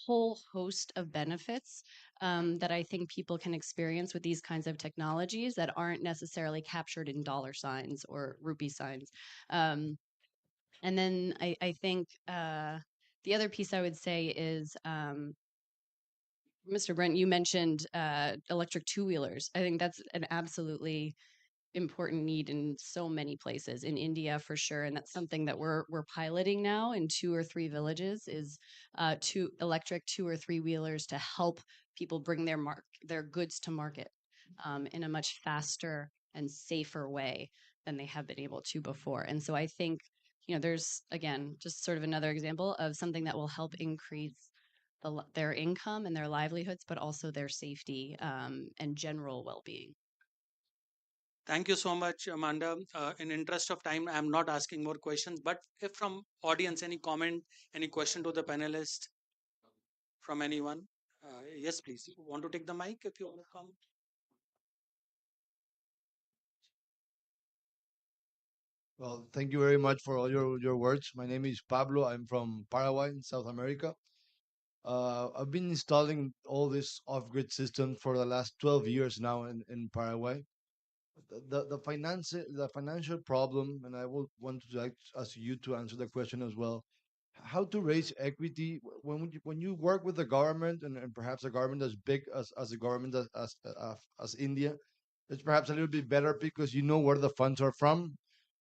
whole host of benefits that I think people can experience with these kinds of technologies that aren't necessarily captured in dollar signs or rupee signs. And then I think the other piece I would say is, Mr. Brent, you mentioned electric two-wheelers. I think that's an absolutely important need in so many places in India for sure, and that's something that we're piloting now in 2 or 3 villages. Is two electric 2 or 3 wheelers to help people bring their goods to market in a much faster and safer way than they have been able to before. And so I think, there's again just sort of another example of something that will help increase their income and their livelihoods, but also their safety and general well-being.
Thank you so much, Amanda. In interest of time, I'm not asking more questions, but if from audience, any comment, any question to the panelist from anyone? Yes, please. You want to take the mic if you want to come?
Well, thank you very much for all your words. My name is Pablo. I'm from Paraguay in South America. I've been installing all this off-grid system for the last 12 years now in Paraguay. The financial problem, and I will want to ask you to answer the question as well. How to raise equity when you work with the government and perhaps a government as big as the government as India, it's perhaps a little bit better because you know where the funds are from.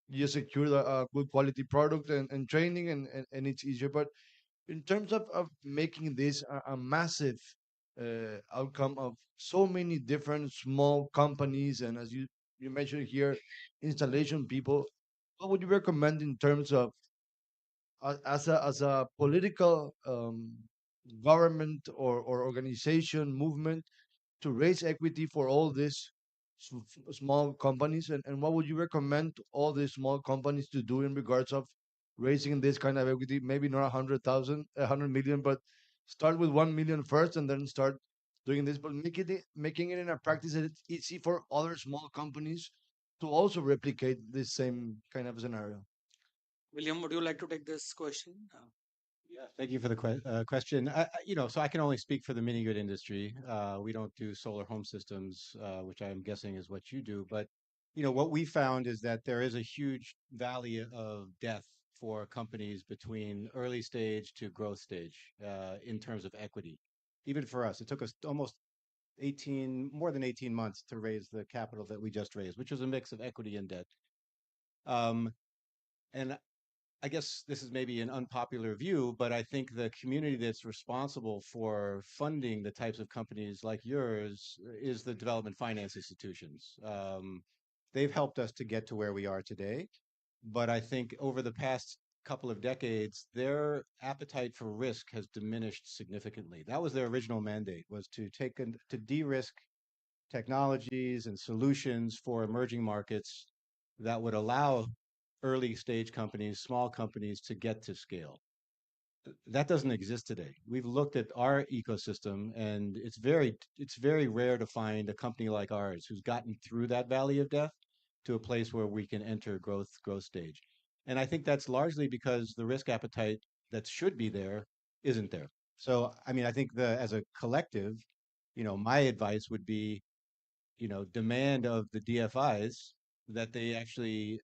You secure the good quality product and training and it's easier. But in terms of making this a massive outcome of so many different small companies, and as you mentioned here, installation people, what would you recommend in terms of as a political government or organization movement to raise equity for all these small companies, and what would you recommend all these small companies to do in regards of raising this kind of equity? Maybe not 100 million, but start with 1 million first, and then start doing this, but making it in a practice that it's easy for other small companies to also replicate this same kind of scenario.
William, would you like to take this question?
Yeah, thank you for the question. So I can only speak for the mini grid industry. We don't do solar home systems, which I'm guessing is what you do. But what we found is that there is a huge valley of death for companies between early stage to growth stage in terms of equity. Even for us, it took us almost more than 18 months to raise the capital that we just raised, which was a mix of equity and debt. And I guess this is maybe an unpopular view, but I think the community that's responsible for funding the types of companies like yours is the development finance institutions. They've helped us to get to where we are today, but I think over the past couple of decades, their appetite for risk has diminished significantly. That was their original mandate, was to de-risk technologies and solutions for emerging markets that would allow early stage companies, small companies to get to scale. That doesn't exist today. We've looked at our ecosystem, and it's very rare to find a company like ours who's gotten through that valley of death to a place where we can enter growth stage. And I think that's largely because the risk appetite that should be there isn't there. So, I mean, I think as a collective, my advice would be, demand of the DFIs that they actually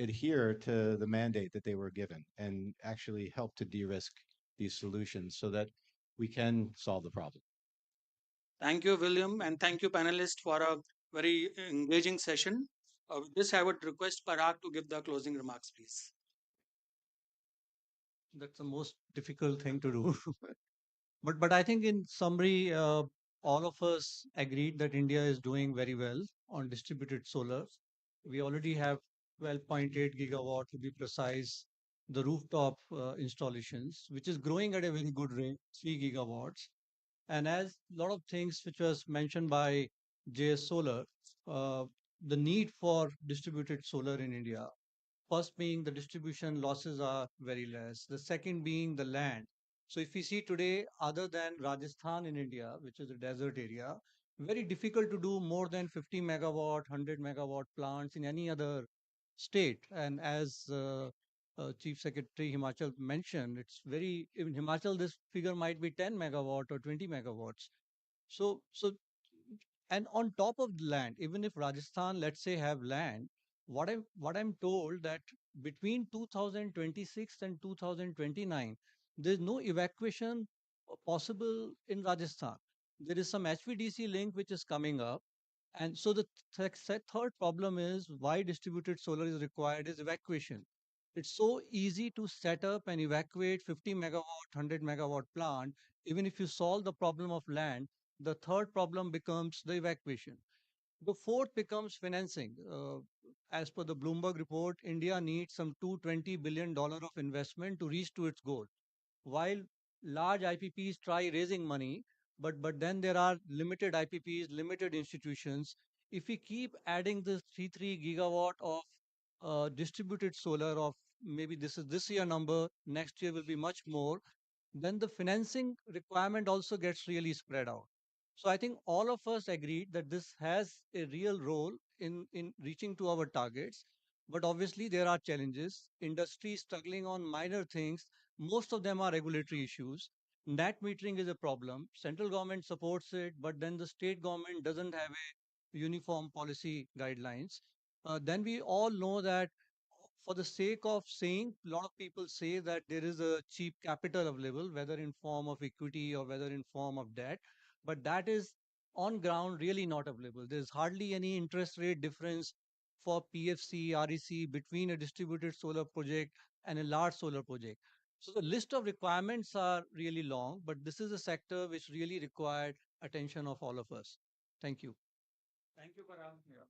adhere to the mandate that they were given and actually help to de-risk these solutions so that we can solve the problem.
Thank you, William, and thank you, panelists, for a very engaging session. With this, I would request Parag to give the closing remarks, please.
That's the most difficult thing to do. But I think in summary, all of us agreed that India is doing very well on distributed solar. We already have 12.8 gigawatt to be precise, the rooftop installations, which is growing at a very good rate, 3 gigawatts. And as a lot of things which was mentioned by JS Solar, uh, the need for distributed solar in India. First being the distribution losses are very less. The second being the land. So if we see today, other than Rajasthan in India, which is a desert area, very difficult to do more than 50 megawatt, 100 megawatt plants in any other state. And as Chief Secretary Himachal mentioned, it's very, in Himachal, this figure might be 10 megawatt or 20 megawatts. So and on top of the land, even if Rajasthan, let's say, have land, what I'm told that between 2026 and 2029, there's no evacuation possible in Rajasthan. There is some HVDC link which is coming up, and so the third problem is why distributed solar is required is evacuation. It's so easy to set up and evacuate 50 megawatt, 100 megawatt plant. Even if you solve the problem of land, the third problem becomes the evacuation. The fourth becomes financing. As per the Bloomberg report, India needs some $220 billion of investment to reach to its goal. While large IPPs try raising money, but then there are limited IPPs, limited institutions. If we keep adding this 3 gigawatt of distributed solar of maybe this is this year number, next year will be much more, then the financing requirement also gets really spread out. So I think all of us agreed that this has a real role in reaching to our targets. But obviously there are challenges. Industry is struggling on minor things. Most of them are regulatory issues. Net metering is a problem. Central government supports it, but then the state government doesn't have a uniform policy guidelines. Then we all know that for the sake of saying, a lot of people say that there is a cheap capital available, whether in form of equity or whether in form of debt, but that is on ground really not available. There's hardly any interest rate difference for PFC, REC between a distributed solar project and a large solar project. So the list of requirements are really long, but this is a sector which really required attention of all of us. Thank you.
Thank you, Parag. Yeah.